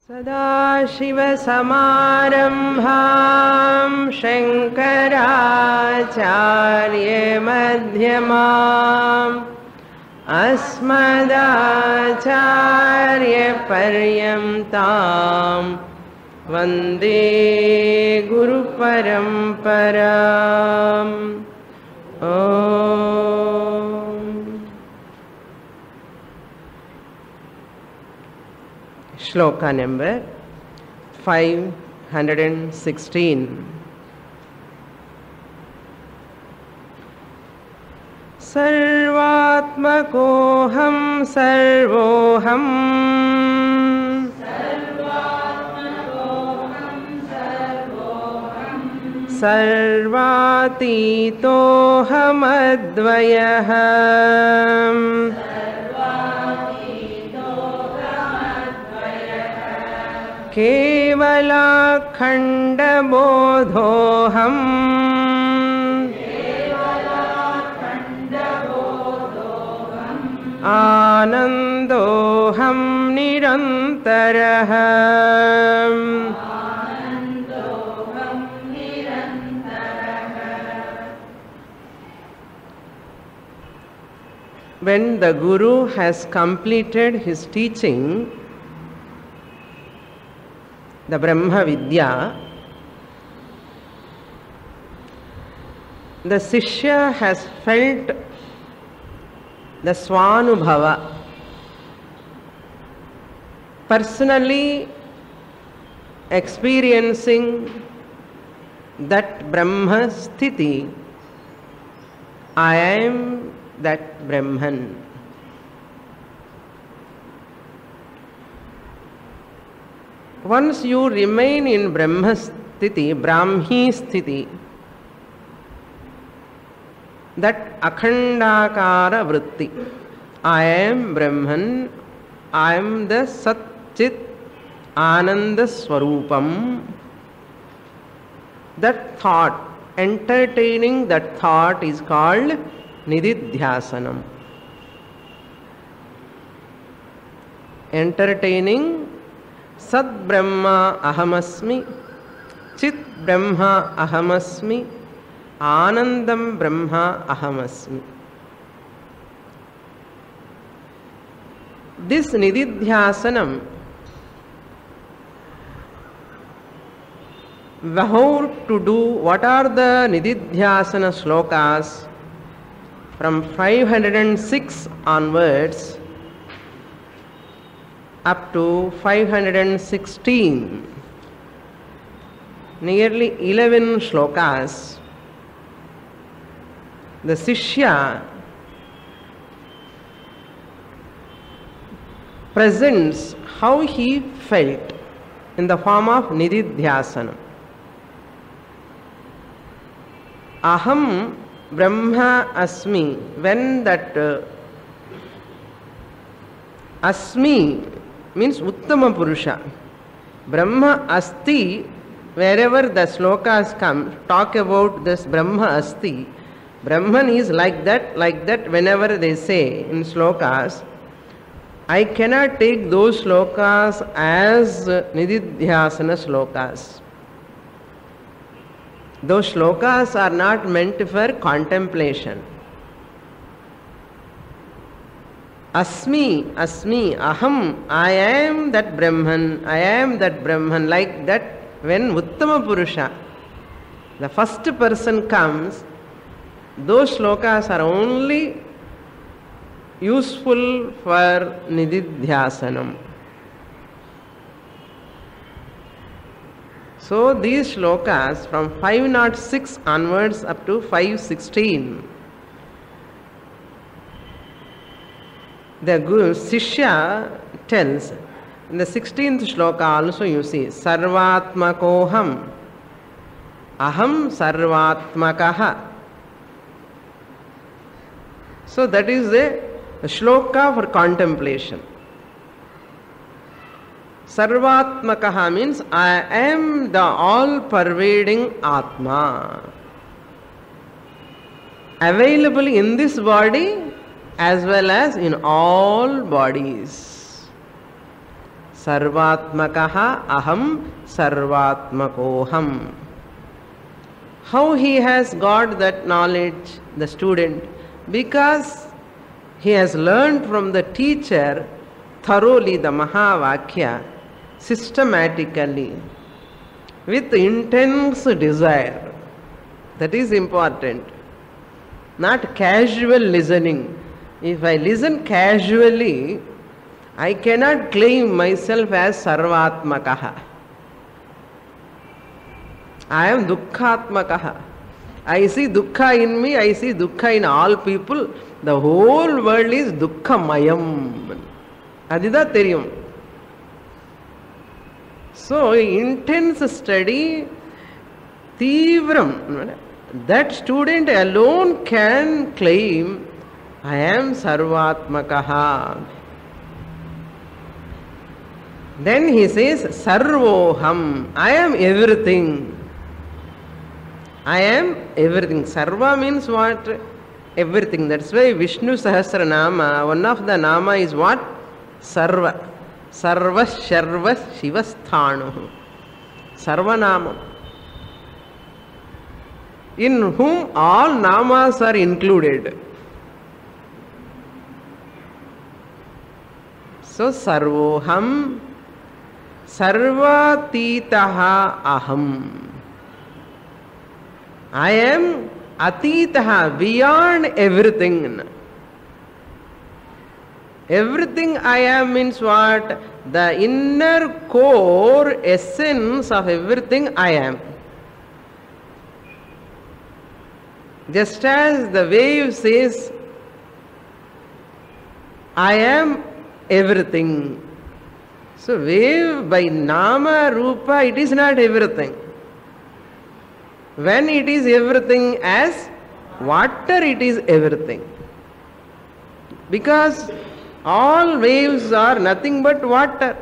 सदाशिवसमारम्भां शङ्कराचार्यमध्यमाम् अस्मदाचार्यपर्यन्तां वन्दे गुरुपरम्पराम्। Shloka number 516। सर्वात्मकोऽहं सर्वोऽहम् सर्वातीतोऽहमद्वयः केवलाखण्डबोधोऽहम् आनन्दोऽहं निरन्तरः। When the Guru has completed his teaching, the Brahma Vidya, the Sishya has felt the Swanubhava, personally experiencing that Brahma Sthiti. I am that Brahman. Once you remain in Brahma Sthiti, Brahmi Sthiti, that Akhandakara Vritti, I am Brahman, I am the Sat Chit Ananda Swarupam, that thought, entertaining that thought is called Nididhyasanam. Entertaining Sat Brahma Ahamasmi, Chit Brahma Ahamasmi, Anandam Brahma Ahamasmi. This Nididhyasanam, how to do, what are the Nididhyasana slokas from 506 onwards up to 516, nearly 11 shlokas. The Sishya presents how he felt in the form of Nididhyasana. Aham Brahma Asmi, when that Asmi means Uttama Purusha. Brahma Asti, wherever the slokas come, talk about this Brahma Asti. Brahman is like that, whenever they say in slokas, I cannot take those slokas as Nididhyasana slokas. Those slokas are not meant for contemplation. Asmi, Asmi, Aham, I am that Brahman, I am that Brahman, like that when Uttama Purusha, the first person comes, those slokas are only useful for Nididhyasanam. So these shlokas from 506 onwards up to 516, the Guru Sishya tells, in the 16th shloka also you see, Sarvatmakoham, Aham Sarvatmakaha. So that is a shloka for contemplation. Sarvatmakaha means I am the all-pervading Atma, available in this body as well as in all bodies. Sarvatmakaha aham sarvatmakoham. How he has got that knowledge, the student? Because he has learned from the teacher thoroughly the Mahavakya, systematically, with intense desire. That is important. Not casual listening. If I listen casually, I cannot claim myself as Sarvatmakaha. I am Dukkhatmakaha. I see Dukkha in me, I see Dukkha in all people. The whole world is Dukkhamayam. Adida Theriyum. So, intense study, Tivram, that student alone can claim, I am Sarvatmakaha. Then he says, Sarvoham, I am everything. I am everything. Sarva means what? Everything. That's why Vishnu Sahasranama, one of the nama is what? Sarva. Sarva Sharva Shivasthanu. Sarvanama. In whom all namas are included. So Sarvoham Sarvatitaha Aham. I am Atitaha, beyond everything. Everything I am means what? The inner core essence of everything I am. Just as the wave says, I am everything. So wave by Nama Rupa, it is not everything. When it is everything as water, it is everything. Because all waves are nothing but water.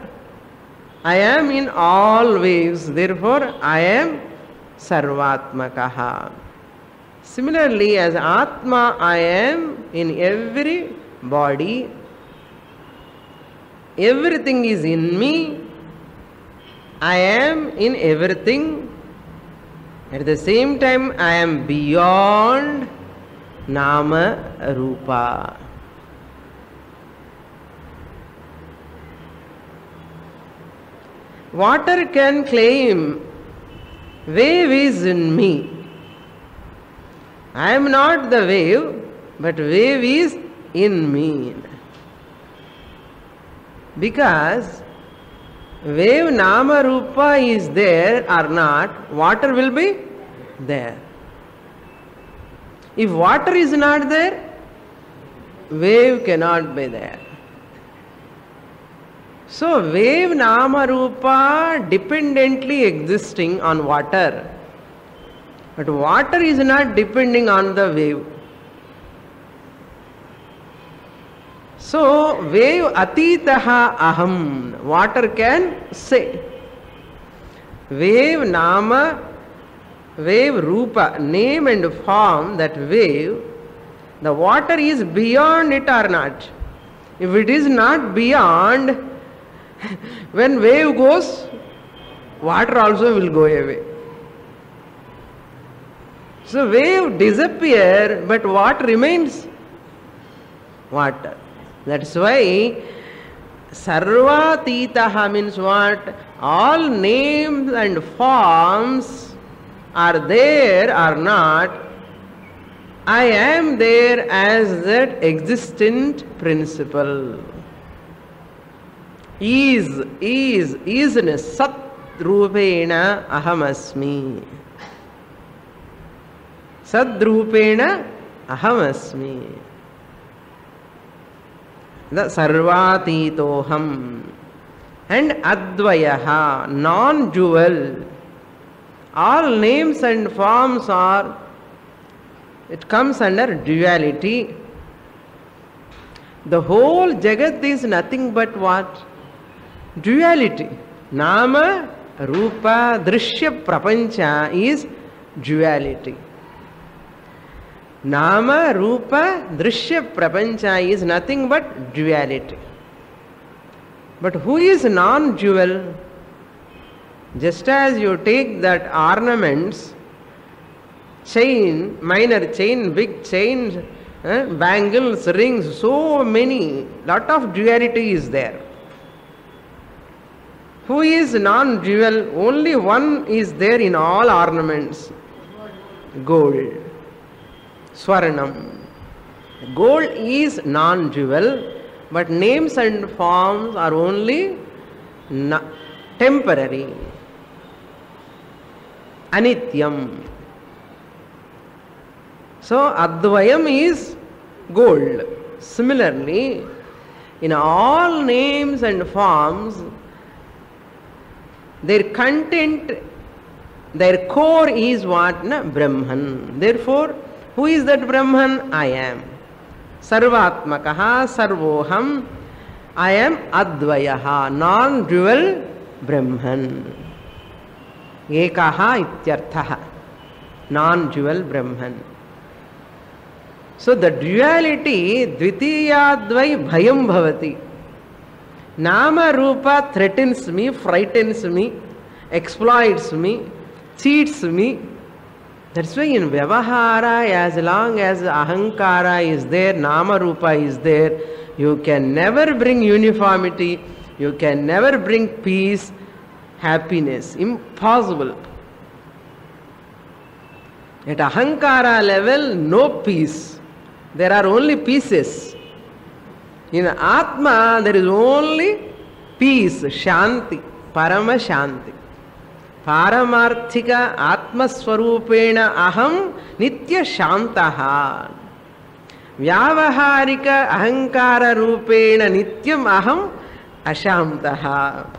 I am in all waves, therefore I am Sarvatmakaha. Similarly, as Atma, I am in every body. Everything is in me. I am in everything. At the same time, I am beyond Nama Rupa. Water can claim, wave is in me. I am not the wave, but wave is in me. Because wave Nama Rupa is there or not, water will be there. If water is not there, wave cannot be there. So wave Nama Rupa dependently existing on water. But water is not depending on the wave. So wave Atitaha Aham, water can say. Wave Nama, wave Rupa, name and form, that wave, the water is beyond it or not. If it is not beyond, when wave goes, water also will go away. So wave disappear, but what remains? Water. That's why Sarvatitaha means what? All names and forms are there or not, I am there as that existent principle. Isness, Sat Rupena Ahamasmi. Sat Rupena Ahamasmi. The Sarvatitoham. And Advayaha, non-dual. All names and forms are, it comes under duality. The whole Jagat is nothing but what? Duality. Nama, Rupa, Drishya, Prapancha is duality. Nama, Rupa, Drishya, Prapancha is nothing but duality. But who is non-jewel? Just as you take that ornaments, chain, minor chain, big chains, bangles, rings, so many, lot of duality is there. Who is non-jewel? Only one is there in all ornaments. Gold. Swarnam. Gold is non-jewel, but names and forms are only temporary. Anityam. So Advayam is gold. Similarly, in all names and forms, their content, their core is what? Brahman. Therefore, who is that Brahman? I am. Sarvatmakaha, Sarvoham. I am Advayaha, non-dual Brahman. Ekaha ityarthaha, non-dual Brahman. So the duality, dvitiyadvai bhayam bhavati. Nama Rupa threatens me, frightens me, exploits me, cheats me. That's why in Vyavahara, as long as Ahankara is there, Nama Rupa is there, you can never bring uniformity, you can never bring peace, happiness. Impossible. At Ahankara level, no peace. There are only pieces. In Atma, there is only peace, Shanti, Parama Shanti. Paramarthika Atma Swarupena Aham Nitya Shantaha. Vyavaharika Ahankara Rupena Nityam Aham Ashantaha.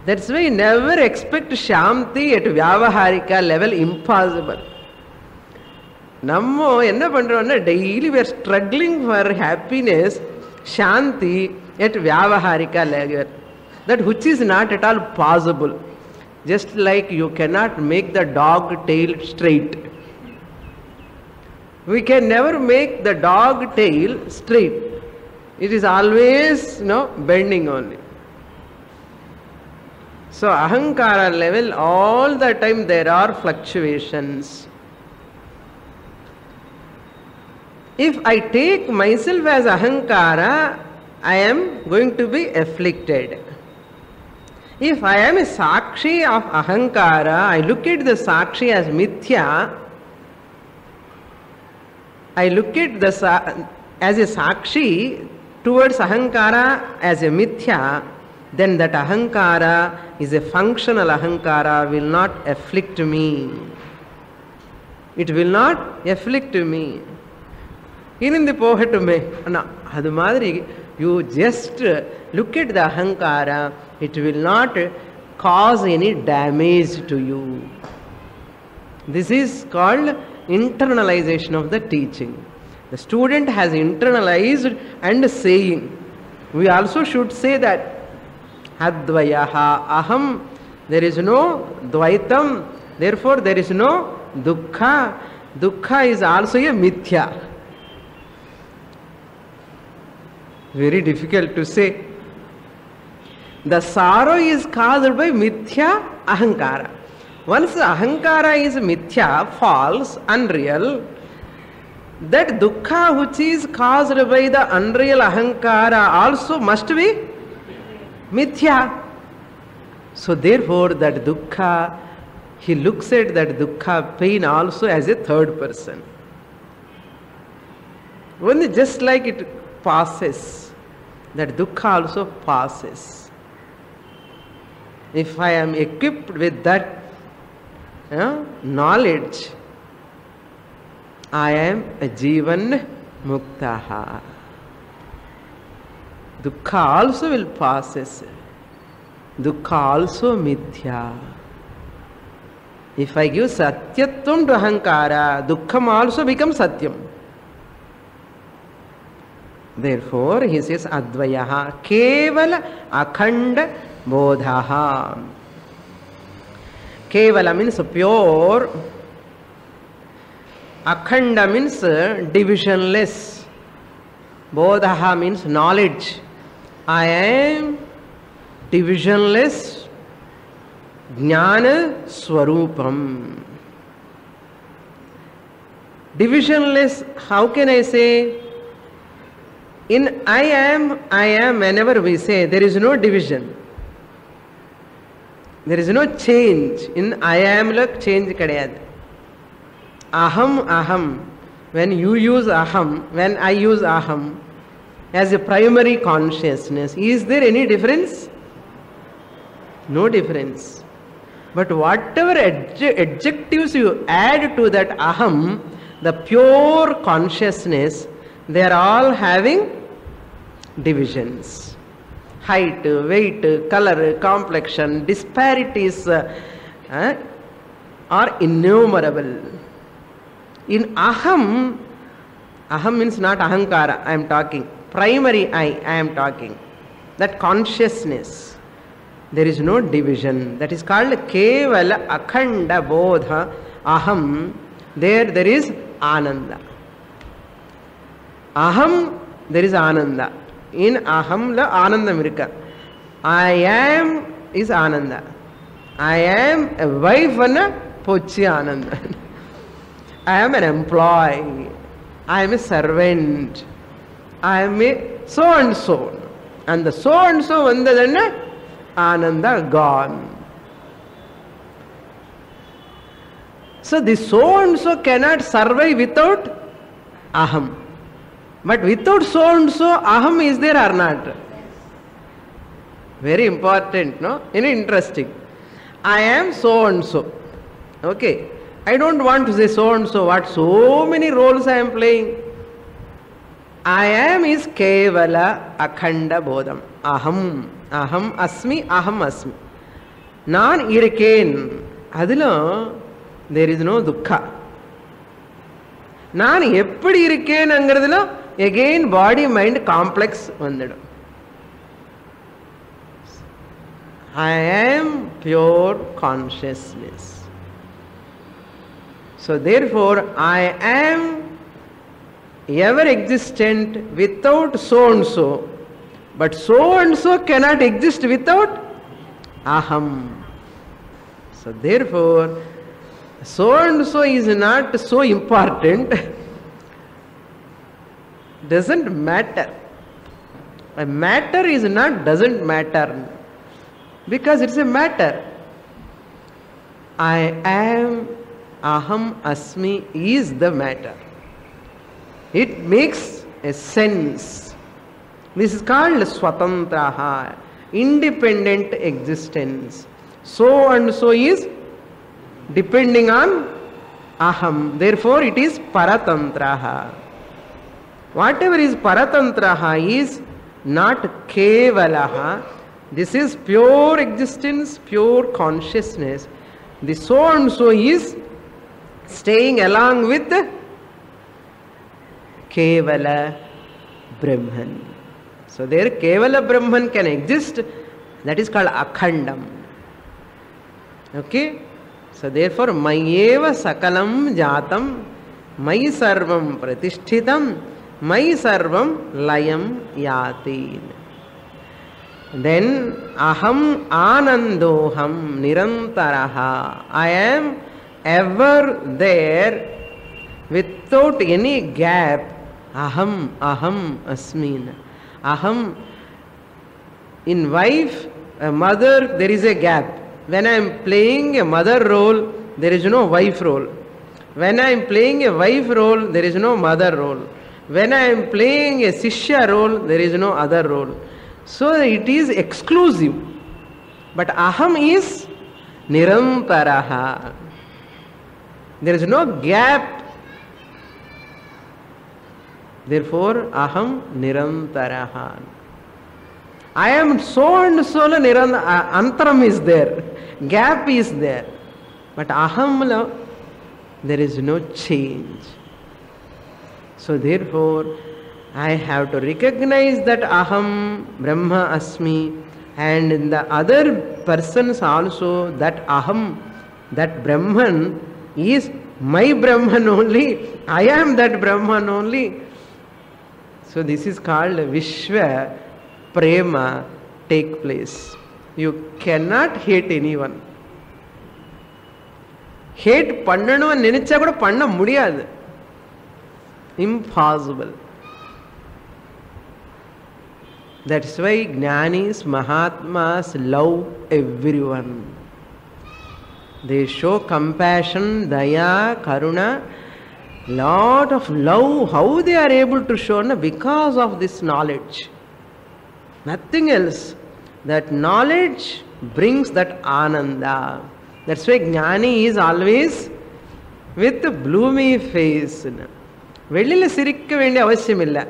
That's why never expect Shanti at Vyavaharika level, impossible. Nammo enna pandrona daily we are struggling for happiness, Shanti at Vyavaharika level. That which is not at all possible. Just like you cannot make the dog tail straight. We can never make the dog tail straight. It is always bending only. So Ahankara level, all the time there are fluctuations. If I take myself as Ahankara, I am going to be afflicted. If I am a Sakshi of Ahankara, I look at the Sakshi as Mithya, I look at the as a Sakshi towards Ahankara as a Mithya, then that Ahankara is a functional Ahankara, will not afflict me. It will not afflict me. In the poet, you just look at the Ahankara, it will not cause any damage to you. This is called internalization of the teaching. The student has internalized and saying. We also should say that Advayaha Aham, there is no Dvaitam, therefore there is no Dukkha. Dukkha is also a Mithya. Very difficult to say. The sorrow is caused by Mithya Ahankara. Once Ahankara is Mithya, false, unreal, that Dukkha which is caused by the unreal Ahankara also must be Mithya. So therefore that Dukkha, he looks at that Dukkha pain also as a third person. Only just like it passes, that Dukkha also passes. If I am equipped with that knowledge, I am a Jivan Muktaha. Dukkha also will passes. Dukkha also Mithya. If I give Satyatvam to Ahankara, Dukkham also becomes Satyam. Therefore, he says Advayaha, Kevala Akhanda Bodhaha. Kevala means pure. Akhanda means divisionless. Bodhaha means knowledge. I am divisionless Jnana Swarupam. Divisionless, how can I say? In I am, whenever we say, there is no division. There is no change. In I am, look, change kadayad. Aham, aham. When you use aham, when I use aham as a primary consciousness, is there any difference? No difference. But whatever adjectives you add to that aham, the pure consciousness, they are all having divisions. Height, weight, color, complexion, disparities are innumerable. In aham, aham means not ahankara, I am talking. Primary I am talking. That consciousness, there is no division. That is called kevala akhanda bodha aham. There is ananda. Aham, there is ananda. In aham la ananda mirka. I am is ananda. I am a wife and pochi ananda. I am an employee. I am a servant. I am a so and so. And the so and so vandadana ananda gone. So this so and so cannot survive without aham. But without so and so, aham is there or not? Very important, no? Very interesting. I am so and so. Okay. I don't want to say so and so. What so many roles I am playing? I am is kevala akhanda bodham. Aham. Aham asmi. Aham asmi. Naan irken. Adilo there is no dukkha. Naan eppadi irken angiradilo again body mind complex vandadum. I am pure consciousness. So therefore I am ever existent without so and so. But so and so cannot exist without aham. So therefore so and so is not so important. Doesn't matter. A matter is not doesn't matter. Because it's a matter. I am, aham asmi is the matter. It makes a sense. This is called swatantraha, independent existence. So and so is depending on aham. Therefore it is paratantraha. Whatever is paratantraha is not kevalaha. This is pure existence, pure consciousness. The so and so is staying along with kevala Brahman. So there kevala Brahman can exist. That is called akhandam. Okay? So therefore mayeva sakalam jatam mayi sarvam pratishthitam mayi sarvam layam yati. Then aham anandoham nirantaraha. I am ever there without any gap. Aham asmin. Aham. In wife, a mother, there is a gap. When I am playing a mother role, there is no wife role. When I am playing a wife role, there is no mother role. When I am playing a Sishya role, there is no other role. So it is exclusive. But aham is nirantaraha. There is no gap. Therefore, aham nirantaraha. I am so and so, antaram is there. Gap is there. But aham, there is no change. So therefore, I have to recognize that aham Brahma asmi, and in the other persons also that aham, that Brahman is my Brahman only. I am that Brahman only. So this is called Vishwa prema take place. You cannot hate anyone. Hate பண்ணணும் நினைச்சா கூட பண்ண முடியாது. Impossible. That's why Jnanis, Mahatmas love everyone. They show compassion, daya, karuna, lot of love. How they are able to show? Because of this knowledge. Nothing else. That knowledge brings that ananda. That's why Jnani is always with a gloomy face. வெளியில சிரிக்க வேண்டிய அவசியம் இல்லை.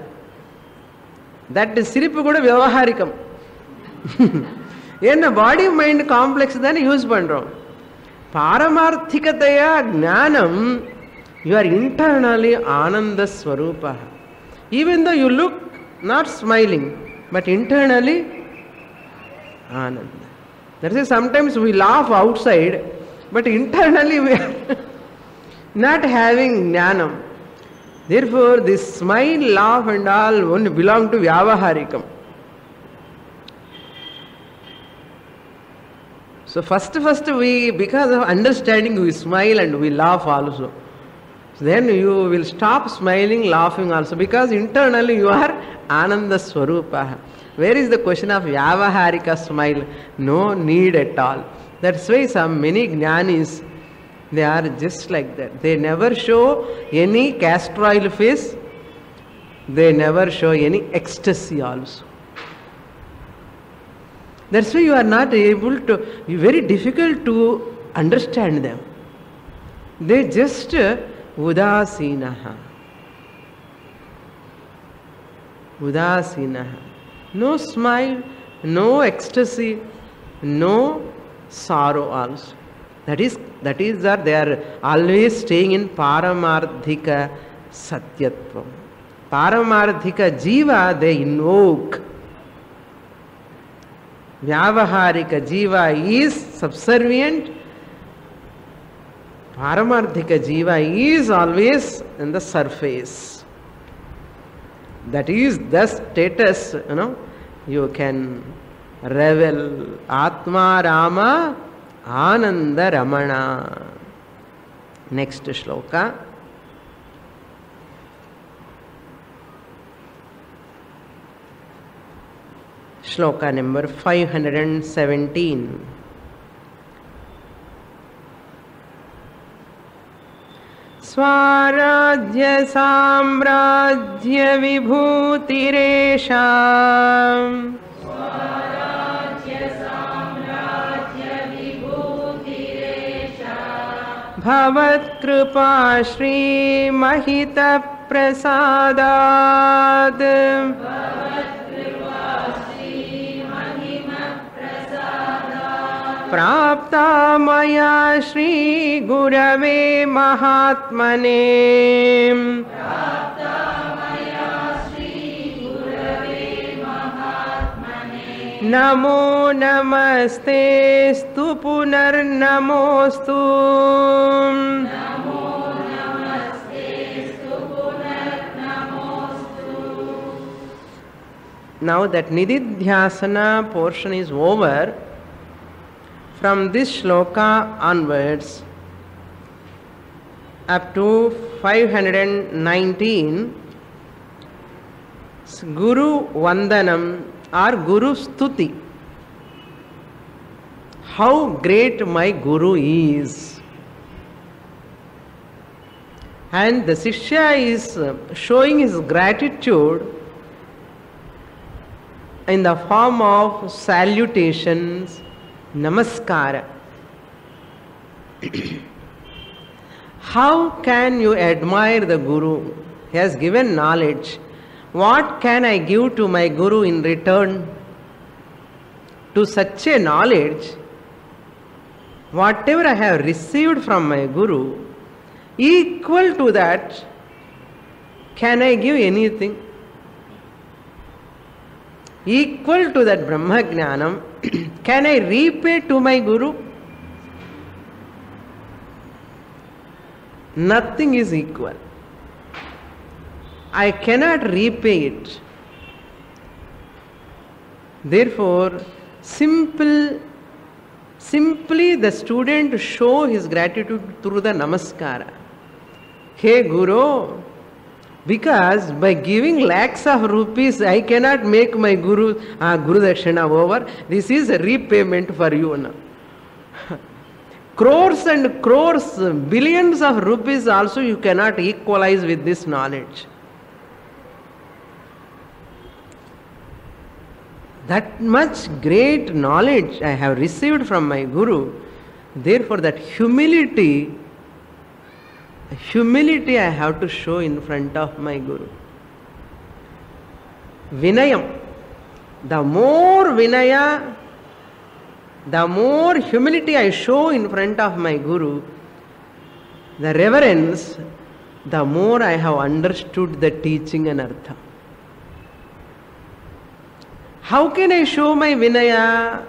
That சிரிப்பு கூட விவகாரிக்கம். ஏன்னா body mind complex தானே use பண்றோம். பாரமார்த்திகதையா ஞானம், you are internally ananda swarupa. Even though you look not smiling, but internally ananda. That is, sometimes we laugh outside, but internally we are not having jnanam. Therefore, this smile, laugh and all only belong to vyavaharikam. So first we, because of understanding, we smile and we laugh also. So then you will stop smiling, laughing also, because internally you are ananda swarupa. Where is the question of vyavaharika smile? No need at all. That's why many jnanis, they are just like that. They never show any castor oil face. They never show any ecstasy also. That's why you are not able to, very difficult to understand them. They just udasinaha. Udasinaha. No smile, no ecstasy, no sorrow also. That is that they are always staying in paramarthika satyatvam. Paramarthika jiva they invoke. Vyavaharika jiva is subservient. Paramarthika jiva is always in the surface. That is the status, you can revel. Atma Rama Ananda Ramana. Next shloka. Shloka number 517. Swaradhya samradhya vibhutiresha Bhavat kripa shri mahita prasadad Prapta maya shri gurave mahatmane Namo namaste stu punar namostu Now that Nididhyasana portion is over, from this shloka onwards up to 519, Guru Vandanam or Guru Stuti. How great my Guru is. And the Shishya is showing his gratitude in the form of salutations, namaskara. How can you admire the Guru? He has given knowledge. What can I give to my Guru in return? To such a knowledge, whatever I have received from my Guru, equal to that, can I give anything? Equal to that Brahma Jnanam, can I repay to my Guru? Nothing is equal. I cannot repay it. Therefore, simply the student show his gratitude through the namaskara. Hey Guru, because by giving lakhs of rupees, I cannot make my Guru Dakshina over. This is a repayment for you now. Crores and crores, billions of rupees also you cannot equalize with this knowledge. That much great knowledge I have received from my Guru. Therefore, that humility I have to show in front of my Guru. Vinayam. The more Vinaya, the more humility I show in front of my Guru, the reverence, the more I have understood the teaching and artha. How can I show my Vinaya?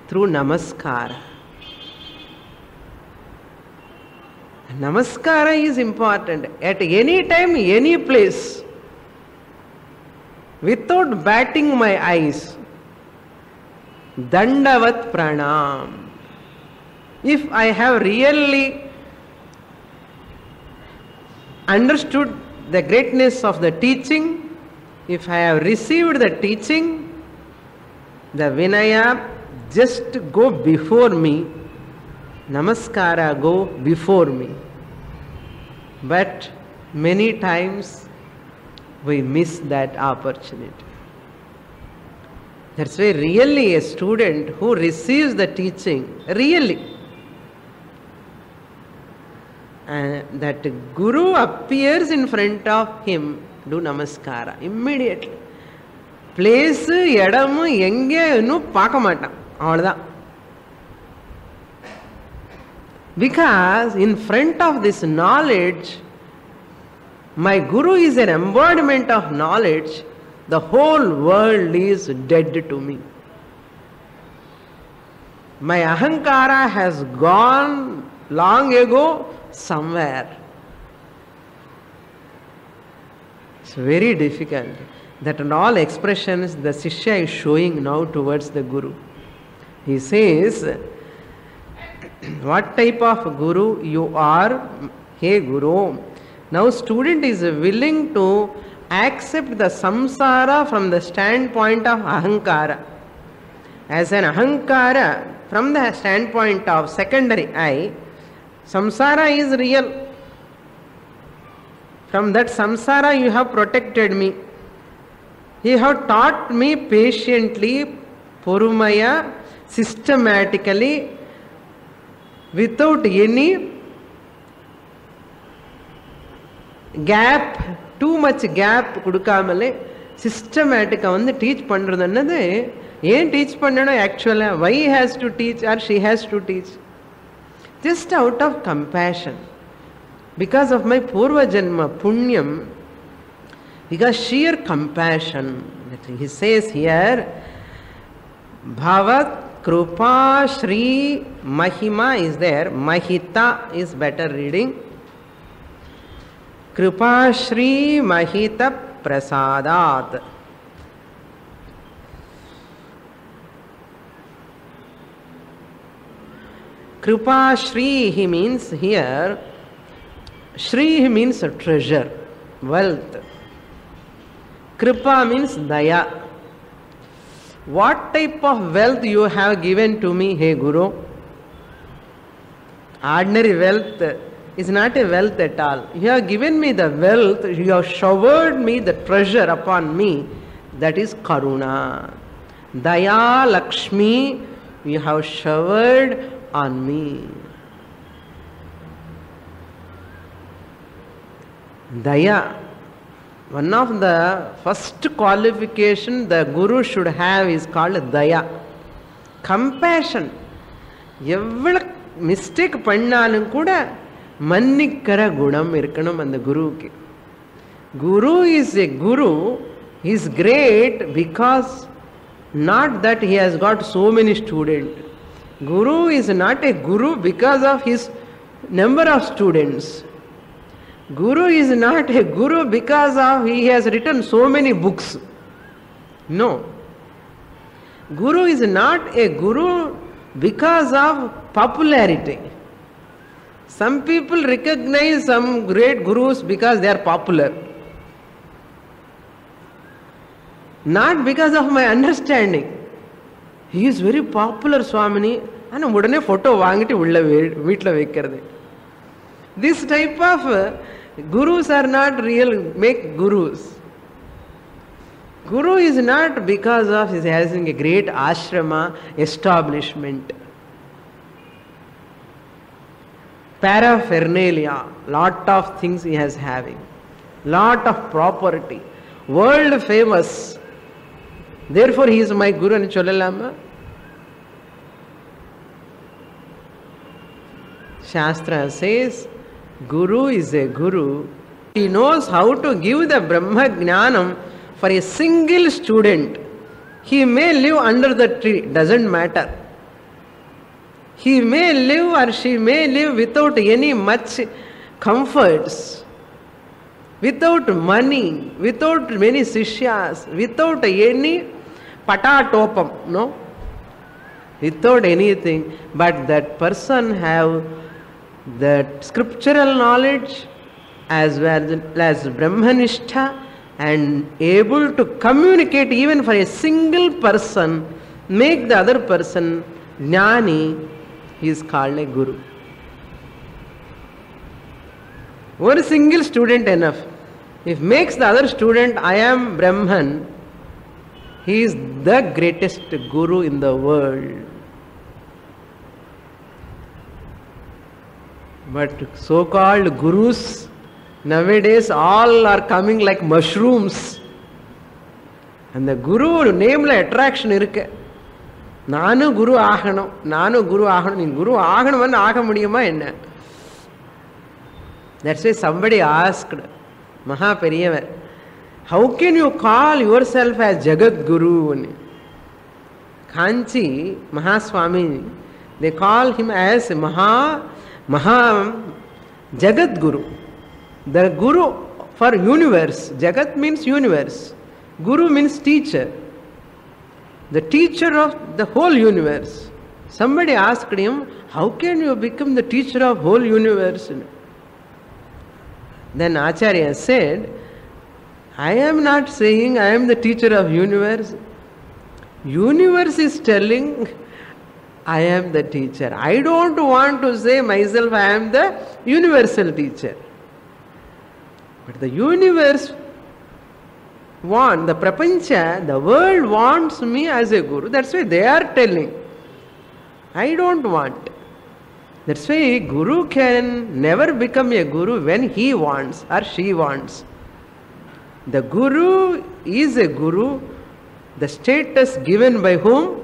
Through namaskara. Namaskara is important. At any time, any place, without batting my eyes, Dandavat Pranam. If I have really understood the greatness of the teaching, if I have received the teaching, the Vinaya just go before me, Namaskara go before me. But many times we miss that opportunity. That's why really a student who receives the teaching, really, and that Guru appears in front of him, do namaskara immediately. Place, edam, enge, nu pakamata. Avladha. Because in front of this knowledge, my Guru is an embodiment of knowledge. The whole world is dead to me. My ahankara has gone long ago somewhere. It's very difficult. That in all expressions the Sishya is showing now towards the Guru. He says, what type of Guru you are? Hey Guru. Now student is willing to accept the samsara from the standpoint of ahankara. As an ahankara, from the standpoint of secondary I, samsara is real. From that samsara you have protected me. You have taught me patiently, porumaya, systematically, without any gap, too much gap kudukamale, systematic teach pandradannadu. Yen teach pandana actually? Why he has to teach or she has to teach? Just out of compassion. Because of my purva janma punyam, because sheer compassion. He says here, Bhavat Krupa Shri Mahima is there. Mahita is better reading. Krupa Shri Mahita Prasadat. Krupa Shri, he means here, Shri means treasure, wealth. Kripa means daya. What type of wealth you have given to me, hey Guru? Ordinary wealth is not a wealth at all. You have given me the wealth, you have showered me the treasure upon me. That is Karuna. Daya Lakshmi, you have showered on me. Daya. One of the first qualification the Guru should have is called Daya. Compassion. Evvala mistake pannalum kuda mannikkara gunam irkanum and the Guru ki. Guru is a Guru, he is great because not that he has got so many students. Guru is not a Guru because of his number of students. Guru is not a Guru because of he has written so many books. No. Guru is not a guru because of popularity. Some people recognize some great gurus because they are popular. Not because of my understanding. He is very popular, Swamini. And udane photo vaangiti ulla veetla vekkirade. This type of gurus are not real make gurus. Guru is not because of his having a great ashrama establishment. Paraphernalia, lot of things he has having. Lot of property. World famous. Therefore he is my guru ani sollalama. Shastra says, Guru is a guru. He knows how to give the Brahma Jnanam for a single student. He may live under the tree, doesn't matter. He may live or she may live without any much comforts, without money, without many sishyas, without any patatopam, no? Without anything, but that person have that scriptural knowledge as well as Brahmanishtha and able to communicate even for a single person, make the other person jnani, he is called a guru. One single student enough. If makes the other student, I am Brahman, he is the greatest guru in the world. But so-called gurus nowadays all are coming like mushrooms. And the guru name la attraction irukku. Nanu guru ஆகணும், நானும் குரு ஆகணும். நீ குரு ஆகணும்னு ஆக முடியுமா என்ன? That's why somebody asked Maha Periyavar, how can you call yourself as Jagat Guru? Kanchi Mahaswami, they call him as Maha Jagat Guru. The Guru for universe. Jagat means universe. Guru means teacher. The teacher of the whole universe. Somebody asked him, how can you become the teacher of whole universe? Then Acharya said, I am not saying I am the teacher of universe. Universe is telling I am the teacher. I don't want to say myself I am the universal teacher. But the universe wants, the prapancha, the world wants me as a guru. That's why they are telling. I don't want. That's why guru can never become a guru when he wants or she wants. The guru is a guru. The status given by whom?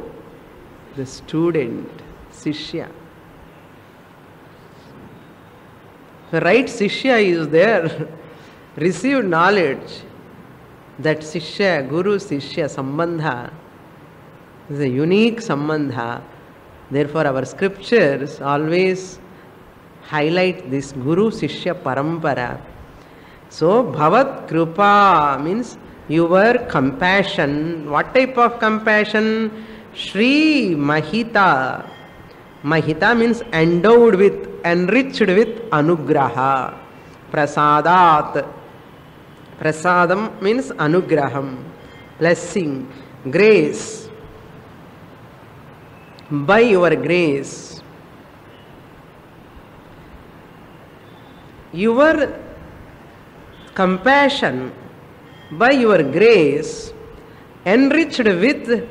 The student, Sishya. The right Sishya is there. Received knowledge. That Sishya, Guru Sishya Sambandha is a unique Sambandha. Therefore our scriptures always highlight this Guru Sishya Parampara. So Bhavat Kripa means your compassion. What type of compassion? Shri Mahita. Mahita means endowed with, enriched with Anugraha. Prasadat. Prasadam means Anugraham. Blessing. Grace. By your grace. Your compassion, by your grace, enriched with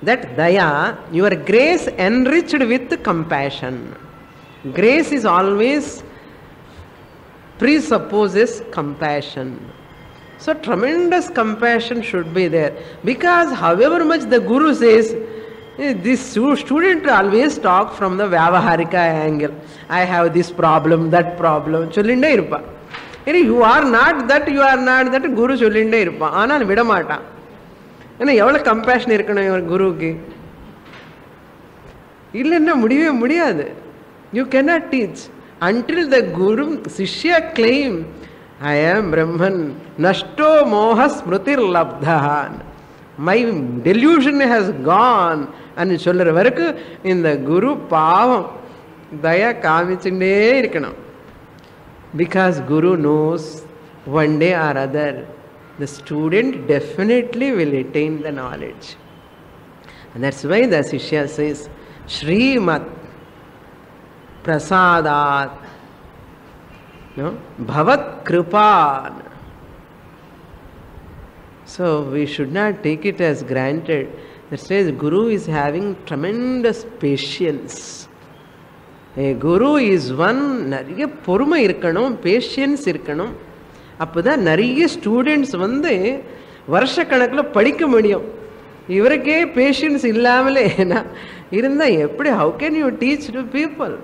that daya, your grace enriched with compassion. Grace is always presupposes compassion. So tremendous compassion should be there. Because however much the Guru says, this student always talk from the Vyavaharika angle. I have this problem, that problem. Chollinde irpa. You are not that, Guru chollinde irpa. Aanal vidamata. Evvala compassion irukano your Guru ki. Illenna mudiyave mudiyadu. You cannot teach. Until the Guru, Sishya claim, I am Brahman, Nashto Moha Smritir Labdhahan. My delusion has கான் அன்னு சொல்கிற வரைக்கும் இந்த குரு பாவம் தயா காமிச்சுட்டே இருக்கணும். Because guru knows one day or other the student definitely will attain the knowledge. And that's why the Shishya says, Shrimat Prasadat, no? Bhavat Kripan. So we should not take it as granted. That says Guru is having tremendous patience. A Guru is one, நிறைய பொறுமை இருக்கணும், patience இருக்கணும். அப்போ தான் நிறைய students வந்து வருஷக்கணக்கில் படிக்க முடியும். இவருக்கே பேஷன்ஸ் இல்லாமலே இருந்தால் எப்படி, how can you teach to people?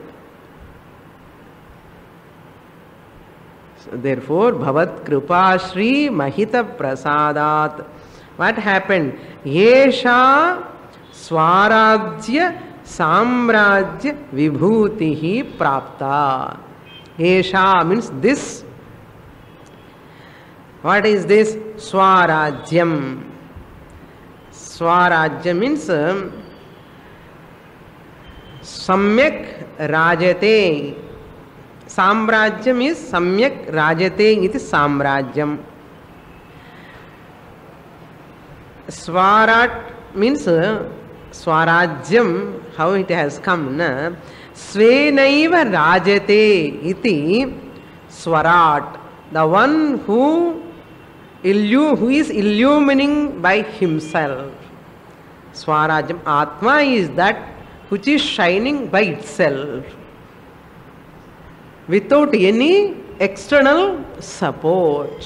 Therefore பவத் கிருபா ஸ்ரீ மஹித பிரசாதாத் வாட் ஹேப்பன்? ஏஷா ஸ்வராஜ்ய சாம்ராஜ்ய விபூதி பிராப்தா. ஏஷா means this. What is this? Swarajyam. Swarajyam means samyak rajate. Samrajyam is samyak rajate iti samrajyam. Swarat means Swarajyam, how it has come, na? Svenaiva rajate iti Swarat. The one who is illumining by himself. Swarajyam. Atma is that which is shining by itself without any external support.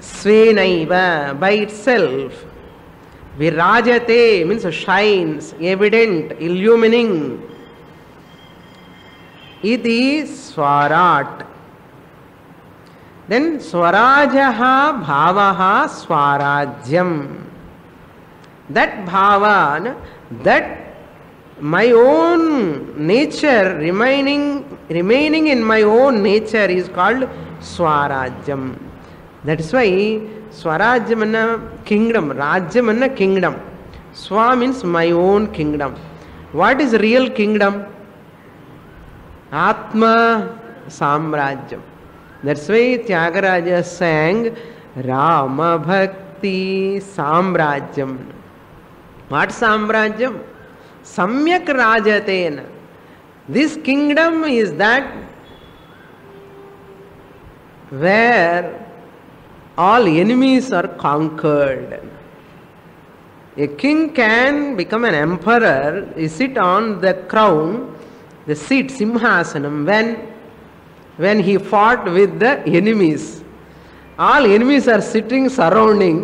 Svenaiva, by itself. Virajate means shines, evident, illumining. Iti Swarat. Then Swarajaha Bhavaha Swarajyam. That Bhava, that my own nature remaining in my own nature is called Swarajyam. That is why Swarajyam is kingdom, Rajyam is kingdom. Swa means my own kingdom. What is real kingdom? Atma Samrajyam. That's why Tyagaraja sang Rama Bhakti Samrajyam. What Samrajyam? Samyak Rajatena. This kingdom is that where all enemies are conquered. A king can become an emperor, sit on the crown, the seat, Simhasanam, when he fought with the enemies. All enemies are sitting surrounding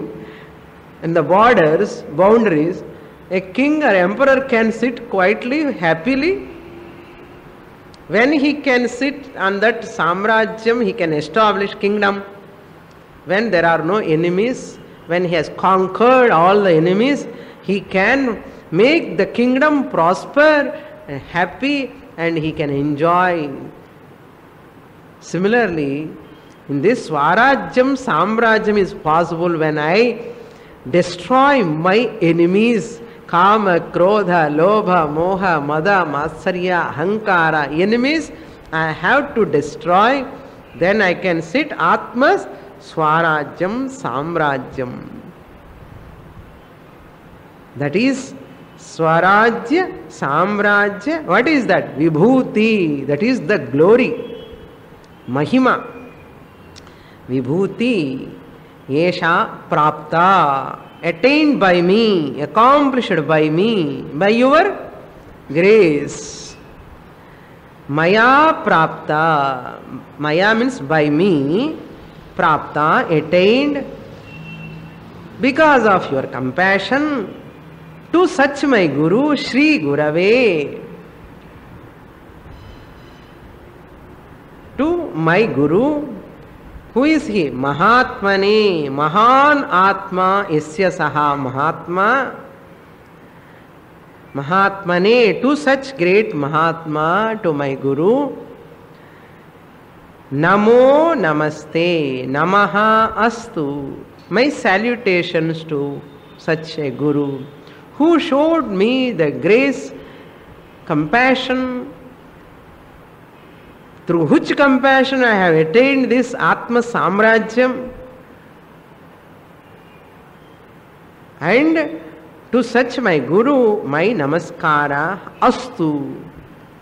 in the boundaries. A king or emperor can sit quietly, happily. When he can sit on that Samrajyam, he can establish kingdom. When there are no enemies, when he has conquered all the enemies, he can make the kingdom prosper and happy, and he can enjoy. Similarly, in this Swarajyam, Samrajyam is possible when I destroy my enemies. Kama, Krodha, Lobha, Moha, Mada, Matsarya, Hankara. Enemies I have to destroy. Then I can sit Atmas Swarajyam, Samrajyam. That is Swarajya, Samrajya. What is that? Vibhuti. That is the glory. Mahima. Vibhuti. Yesha Prapta. Attained by me, accomplished by me, by your grace. Maya Prapta. Maya means by me. Prapta, attained because of your compassion. To such my Guru, Shri Gurave. To my Guru. Who is he? Mahatmane. Mahan Atma Isya Saha Mahatma. Mahatmane. To such great Mahatma, to my Guru. Namo Namaste. Namaha Astu. my salutations to such a Guru who showed me the grace, compassion, through which compassion I have attained this Atma Samrajyam. And to such my Guru, my Namaskara astu.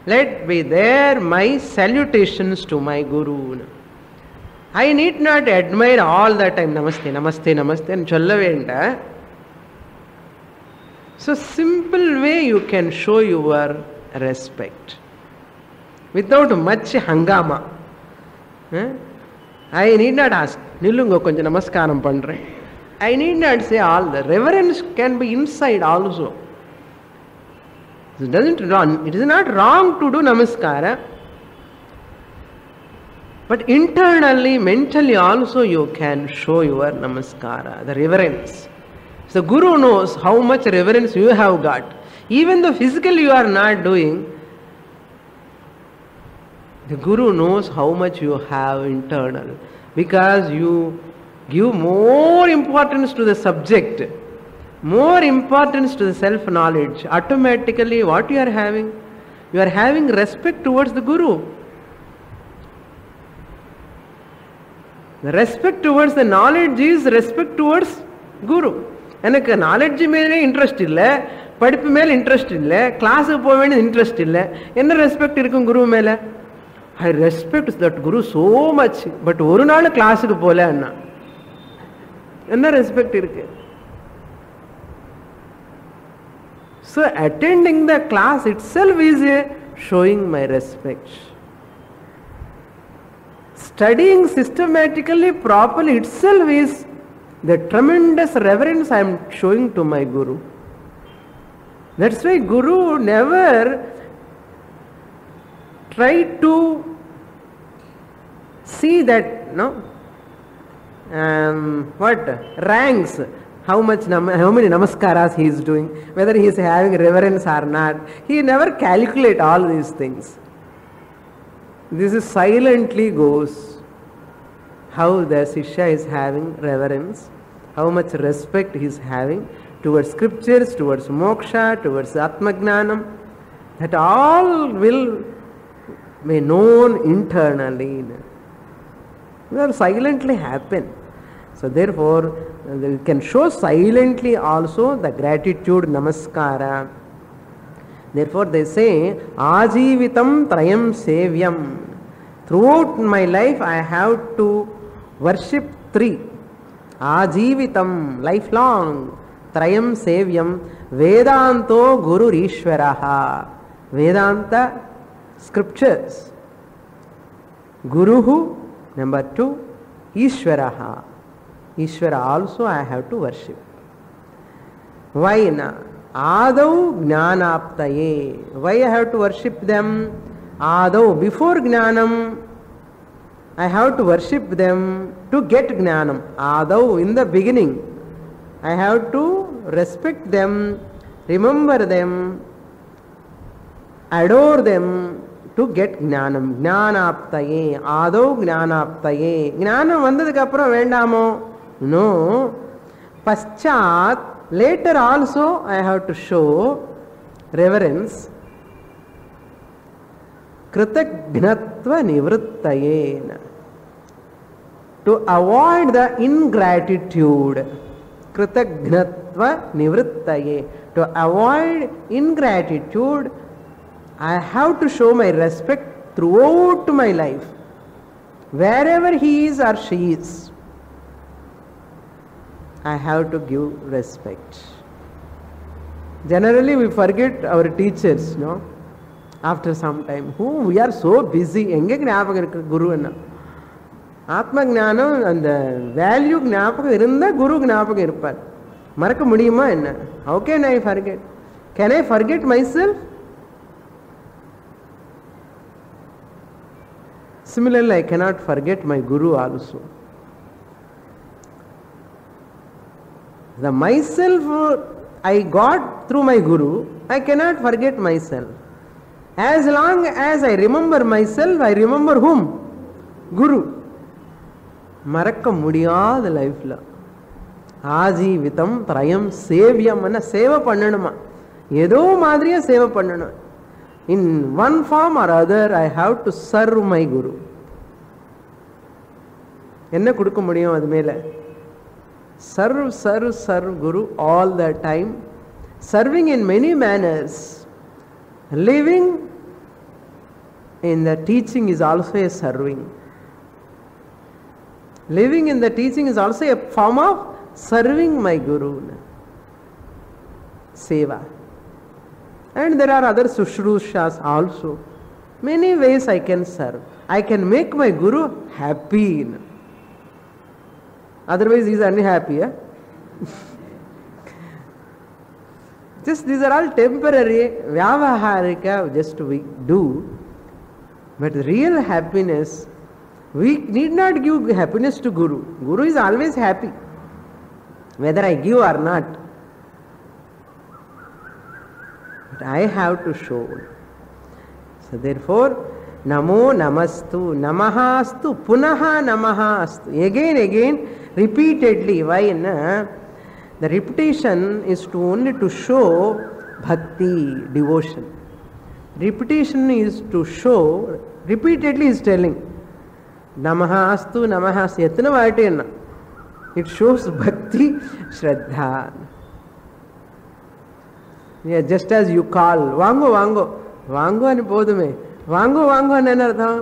Let be there my salutations to my Guru. I need not admire all the time, Namaste, Namaste, Namaste, and Challavenda. So simple way you can show your respect without much hangama. I need not ask, Nilungo konja namaskaram pandre. I need not say all. The reverence can be inside also. It is not wrong to do namaskara, but internally, mentally also you can show your namaskara, the reverence. So Guru knows how much reverence you have got. Even though physically you are not doing, the Guru knows how much you have internal, because you give more importance to the subject, more importance to the self-knowledge. Automatically what you are having? You are having respect towards the Guru. The respect towards the knowledge is respect towards Guru. எனக்கு knowledge மேலே interest இல்லை, படிப்பு மேலே interest இல்லை, கிளாஸுக்கு போக வேண்டியது interest இல்லை, என்ன ரெஸ்பெக்ட் இருக்கும் குரு மேலே? I respect that Guru so much, but ஒரு நாள் கிளாஸுக்கு போகல அண்ணா, என்ன ரெஸ்பெக்ட் இருக்கு? So attending the class itself is showing my respect. Studying systematically, properly itself is the tremendous reverence I am showing to my Guru. That's why Guru never tried to see that, no, what ranks, how many namaskaras he is doing, whether he is having reverence or not. He never calculate all these things. This is silently goes how the Shishya is having reverence, how much respect he is having towards scriptures, towards moksha, towards Atmagnanam. That all will be known internally. It will silently happen. So therefore, we can show silently also the gratitude, namaskara. Therefore they say, Ajivitam Trayam Sevyam. Throughout my life I have to worship three. Ajivitam, lifelong. Trayam Sevyam. Vedanto Guru Ishvaraha. Vedanta, scriptures. Guruhu, number two, Ishvaraha. Ishvara also I have to worship. Why na? Adau Jnanaptaye. Why I have to worship them? Adau, before Jnanam, I have to worship them to get Jnanam. Adau, in the beginning, I have to respect them, remember them, adore them to get Jnanam. Jnanaptaye. Adau Jnanaptaye. Jnanam vandadukku appuram vendamo? No. Paschat, later also I have to show reverence. Kritagnatva nivrittaye. To avoid the ingratitude. Kritagnatva nivrittaye. To avoid ingratitude, I have to show my respect throughout my life. Wherever he is or she is, I have to give respect. Generally we forget our teachers, no? After some time, we are so busy. Enge gnapakam irukku Guru enna? Atma Jnanam and the value gnapakam irundha Guru gnapakam irupar. Marakka mudiyuma enna? How can I forget? Can I forget myself? Similarly, I cannot forget my Guru also. The myself I got through my Guru, I cannot forget myself. As long as I remember myself, I remember whom? Guru. Marakka mudiyada life la. ஆஜீவிதம் திரயம் சேவியம்னா சேவை பண்ணணுமா, ஏதோ மாதிரியா சேவை பண்ணணும். In one form or other I have to serve my guru. என்ன கொடுக்க முடியும் அது மேல? Serve serve serve guru all the time, serving in many manners. Living in the teaching is also a serving. Living in the teaching is also a form of serving my guru. Seva. And there are other sushrushas also. Many ways I can serve. I can make my guru happy. Otherwise he is unhappy. Just these are all temporary, vyavaharika, just we do. But real happiness, we need not give happiness to Guru. Guru is always happy, whether I give or not. But I have to show. So therefore, Namo Namastu, Namahastu, Punaha Namahastu. Again, repeatedly. Why? The repetition is to only to show bhakti, devotion. Repetition is to show, repeatedly is telling Namahastu, Namahastu. Ettana vaati enna? It shows bhakti, shraddha. Yeah, just as you call, Vango, Vango, Vango ani podume. Vango, Vango ani anardham.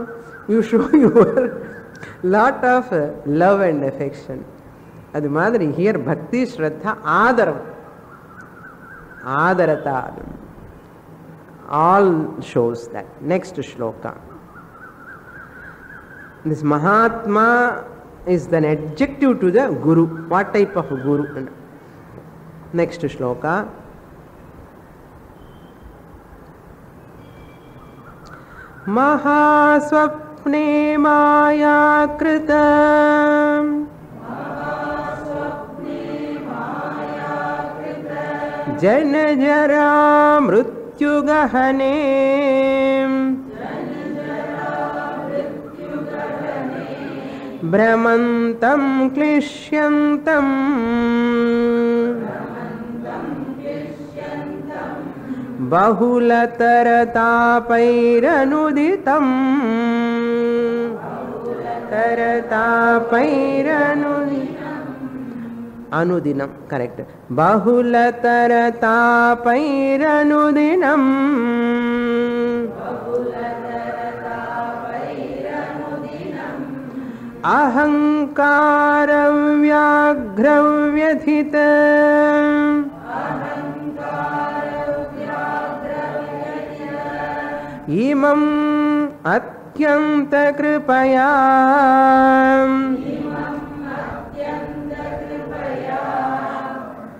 You show your lot of love and affection. Adi madri here bhakti, shraddha, adaram. Adarata. All shows that. Next shloka. This Mahatma is an adjective to the Guru. What type of Guru? Next shloka. Mahaswapne maya kritam jana jara mrityugahane brahmantam klishyantam bahulataratapairanuditam anudinam, correct. Bahulataratapairanudinam ahankaram vyaghravyathita imam atyanta kripaya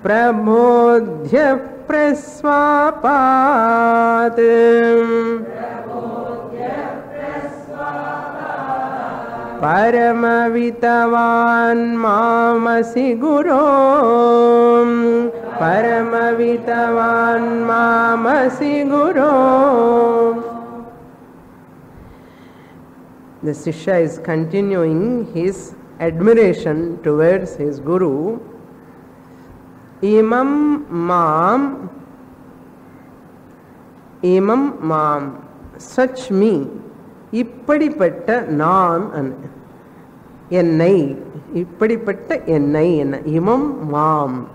prabodhya prasvapat paramavitavan mamasi guru paramavitavan mamasi guru. The Shishya is continuing his admiration towards his Guru. Imam mam, such me, ippadipatta naan, ennai, ippadipatta ennai, imam mam.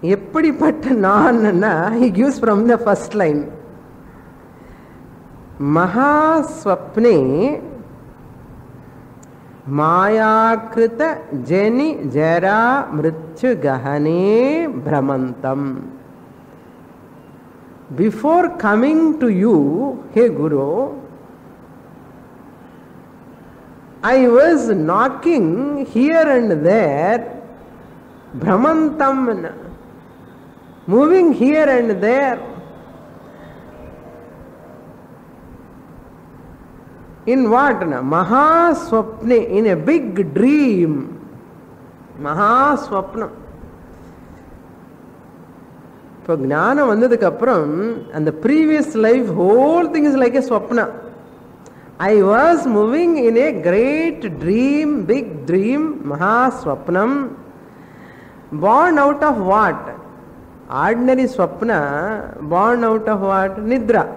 Ippadipatta naan, he gives from the first line. Mahaswapne mayakrita jani jara mrityu gahane brahmantam. Before coming to you, hey Guru, I was knocking here and there, brahmantam, moving here and there. In what? Mahaswapne, in a big dream. Mahaswapna. இப்போ ஞானம் வந்ததுக்கு அப்புறம் அந்த previous life whole thing is like a swapna. I was moving in a great dream, big dream, Mahaswapnam, born out of what? Ordinary Swapna, born out of what? Nidra.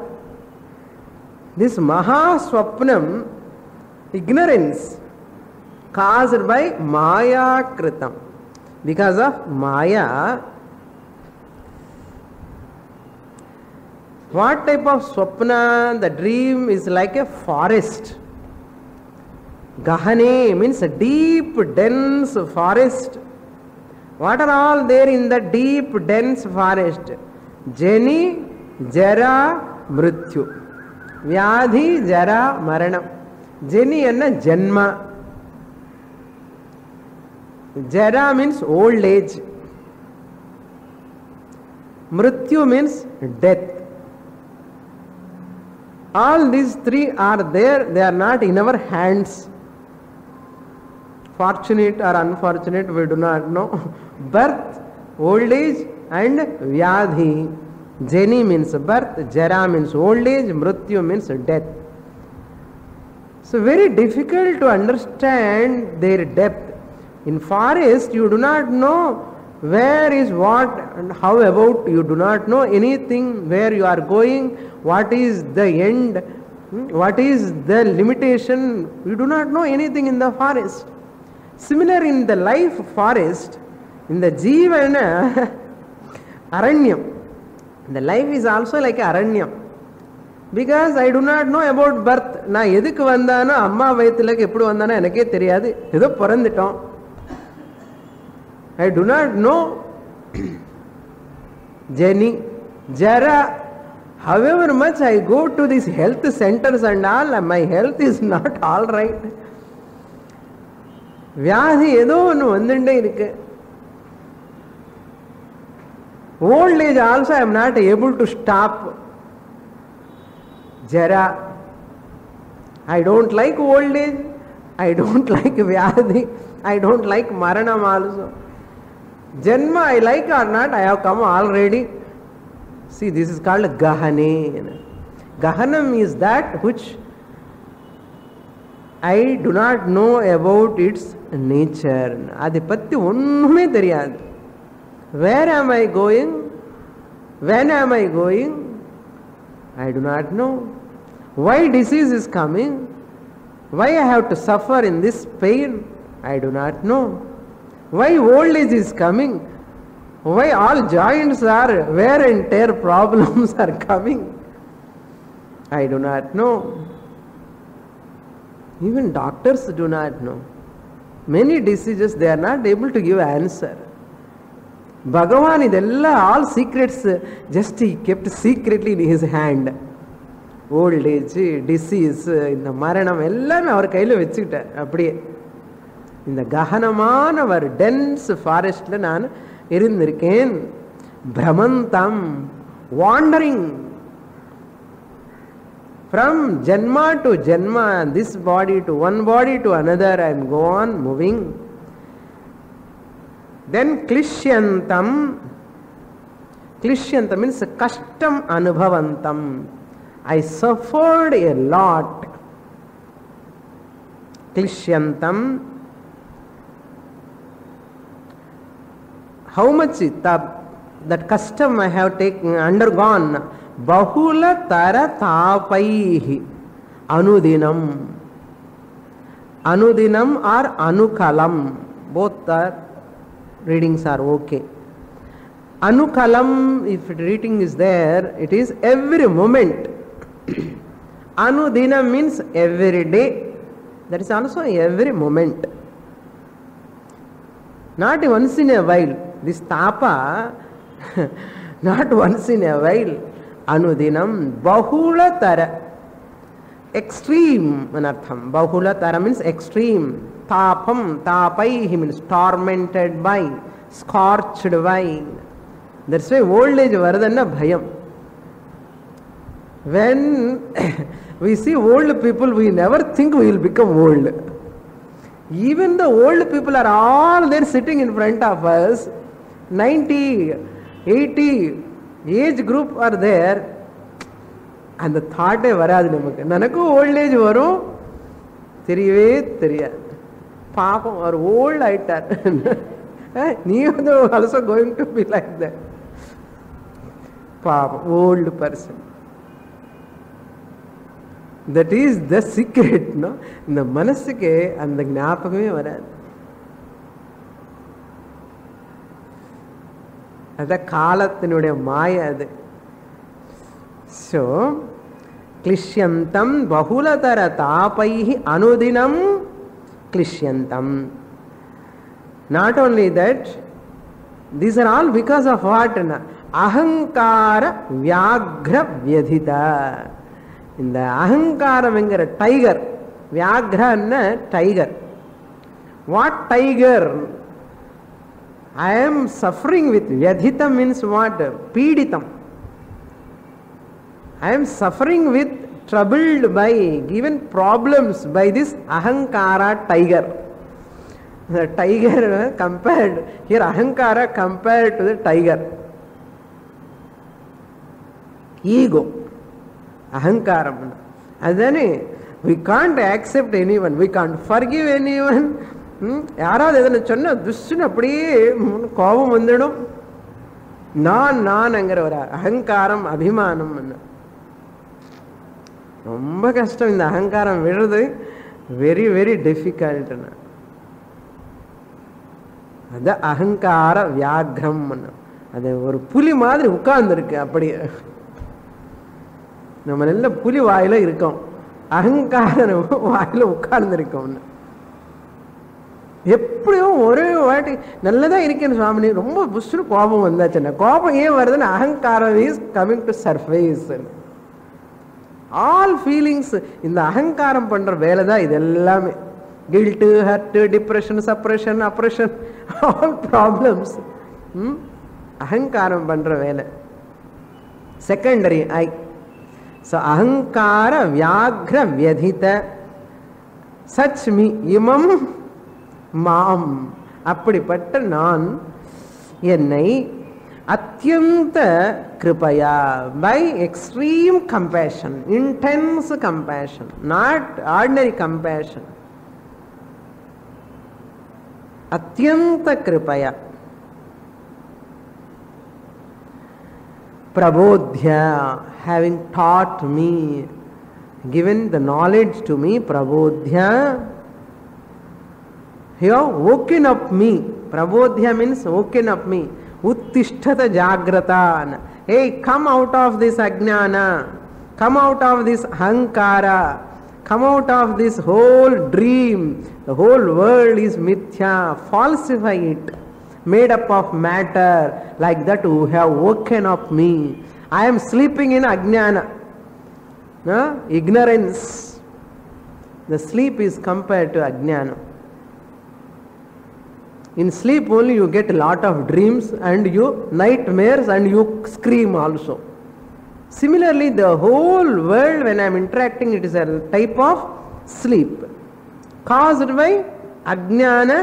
This Mahaswapnam, ignorance, caused by Maya Kritam. Because of Maya, what type of Swapna? The dream is like a forest. Gahane means a deep, dense forest. What are all there in the deep, dense forest? Jani, Jara, Mrityu. Vyadhi, Jara, Maranam. Jani and Janma. Jara means old age. Mrityu means death. All these three are there, they are not in our hands. Fortunate or unfortunate, we do not know. Birth, old age and Vyadhi. Jani means birth, Jara means old age, Mrityu means death. So very difficult to understand their depth. In forest, you do not know where is what and how about, you do not know anything, where you are going, what is the end, what is the limitation, you do not know anything in the forest. Similar in the life forest, in the Jivana, Aranyam. The life is also like Aranyam. Because I do not know about birth. Na edhukku vandana amma vayithilakku eppudu vandana enake theriyadu. Edho porandittom. I do not know Jani, Jara. However much I go to these health centers and all, my health is not all right. Vyadhi edho onnu vandunde irukku. Old age also I am not able to stop. Jara. I don't like old age. I don't like Vyadhi. I don't like Maranam also. Janma I like or not, I have come already. See, this is called Gahane. Gahanam is that which I do not know about its nature. Adi patti onnume theriyadu. Where am I going? When am I going? I do not know. Why disease is coming? Why I have to suffer in this pain? I do not know. Why old age is coming? Why all joints are wear and tear problems are coming? I do not know. Even doctors do not know. Many diseases they are not able to give answer. Bhagavan idella all secrets just he kept secretly in his hand. Old age, disease, இந்த மரணம் எல்லாமே அவர் கையில் வச்சுக்கிட்டார். அப்படியே இந்த ககனமான ஒரு tense ஃபாரஸ்ட்ல நான் இருந்திருக்கேன். பிரமந்தம், wandering from Janma to Janma, this body to one body to another, I am go on moving. Then Klishyantam. Klishyantam means kashtam anubhavantam. I suffered a lot. Klishyantam. How much that custom I have undergone? Bahula tara tapaihi. Anudinam. Anudinam or anukalam. Both are readings are okay. Anukalam, if reading is there, it is every moment. Anudinam means every day. That is also every moment. Not once in a while. This tapa, not once in a while. Anudinam, bahula tara. Extreme anartham. Bahula tara means extreme. Tapam, tapaihi means tormented by, scorched by. That's why old age varadana bhayam. When we see old people, we never think we will become old. Even the old people are all there sitting in front of us. 90, 80 age group are there. அந்த தாட்டே வராது நமக்கு. எனக்கும் voltage வரும், தெரியவே தெரியாது. பாப்பம் அவர் volt ஆயிட்டார். நீ வந்து also going to be like that. பாப்பம் old person. That is the secret. இந்த மனசுக்கு அந்த ஞாபகமே வராது. அதான் காலத்தினுடைய மாய அது. ஸோ கிளிஷ்யந்தம் பகுலதர தாபைஹி அனுதினம் கிளிஷ்யந்தம். Not only that, these are all because of what? அகங்கார வியாக்ர வியதித. இந்த அகங்காரம்ங்கிற டைகர், வியாக்ரன்னா tiger. What tiger? I am suffering with vyadhitam means what? Peditam. I am suffering with, troubled by, given problems by this ahankara tiger. The tiger compared here, ahankara compared to the tiger. Ego, ahankaram. And then we can't accept anyone, we can't forgive anyone. யாராவது எதுன்னு சொன்ன துஷ்ன்னு அப்படியே கோபம் வந்துடும். நான்ங்கிற ஒரு அகங்காரம், அபிமானம். ரொம்ப கஷ்டம் இந்த அகங்காரம் விடுறது. Very very difficult. அது அகங்கார வியாக்ரம். அது ஒரு புலி மாதிரி உட்கார்ந்துருக்கு. அப்படியே நம்ம நல்ல புலி வாயில இருக்கோம், அகங்கார வாயில உட்கார்ந்துருக்கோம். எப்படியோ ஒரே வாட்டி நல்லதா இருக்கேன்னு சுவாமினி, ரொம்ப புஷ்டு கோபம் வந்தாச்சுன்னா, கோபம் ஏன் வருதுன்னு அகங்காரம் is coming to surface. All feelings இந்த அகங்காரம் பண்ற வேலை தான் இது எல்லாமே. Guilt, hurt, depression, suppression, oppression, all problems அகங்காரம் பண்ற வேலை. செகண்டரி ஐ. ஸோ அகங்கார வியாக்ர வியதித சச் மீ இமம் மாம். அப்படிப்பட்ட நான் என்னை அத்தியந்த கிருபையா, by extreme compassion, intense compassion, not ordinary compassion, அத்தியந்த கிருபையா prabodhya, having taught me, given the knowledge to me, prabodhya, he have woken up me. Prabodhya means woken up me. Uttishtata jagrata. Hey, come out of this ajnana, come out of this ahankara, come out of this whole dream. The whole world is mithya. Falsify it, made up of matter, like that who have woken up me. I am sleeping in ajnana, ignorance. The sleep is compared to ajnana. In sleep only you get a lot of dreams and you nightmares and you scream also. Similarly, the whole world when I am interacting, it is a type of sleep caused by ajnana.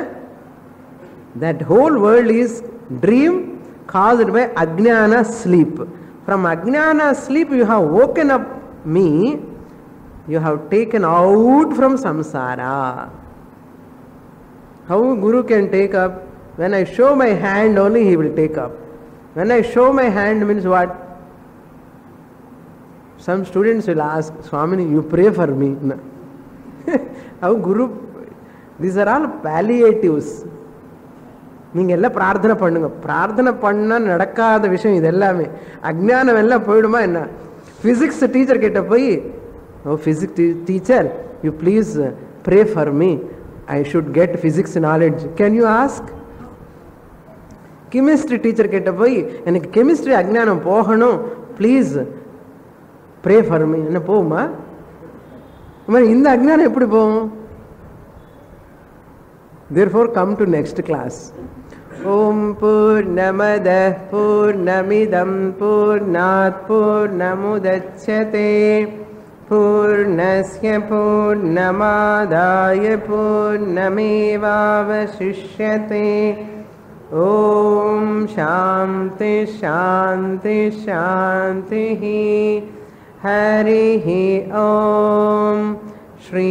That whole world is dream caused by ajnana sleep. From ajnana sleep you have woken up me, you have taken out from samsara. How Guru can take up? When I show my hand only he will take up. When I show my hand means what? Some students will ask, Swamini, you pray for me. How Guru? These are all palliatives. நீங்கள் எல்லாம் பிரார்த்தனை பண்ணுங்க. பிரார்த்தனை பண்ணால் நடக்காத விஷயம் இது எல்லாமே. அஜ்ஞானம் எல்லாம் போயிடுமா என்ன? ஃபிசிக்ஸ் டீச்சர் கிட்ட போய், oh physics teacher, you please pray for me, I should get physics knowledge, can you ask? Chemistry teacher கிட்ட போய், எனக்கு கெமிஸ்ட்ரி அஜ்ஞானம் போகணும், ப்ளீஸ் ப்ரே ஃபார் மீ, என்ன போகுமா? இந்த அஜ்ஞானம் எப்படி போகும்? Therefore, come to next class. Om Purnamadah Purnamidam Purnat Purnamudachyate Purnasya Purnamadaya Purnamevavashishyate. Om Shanti Shanti Shanti. हरिः ॐ श्री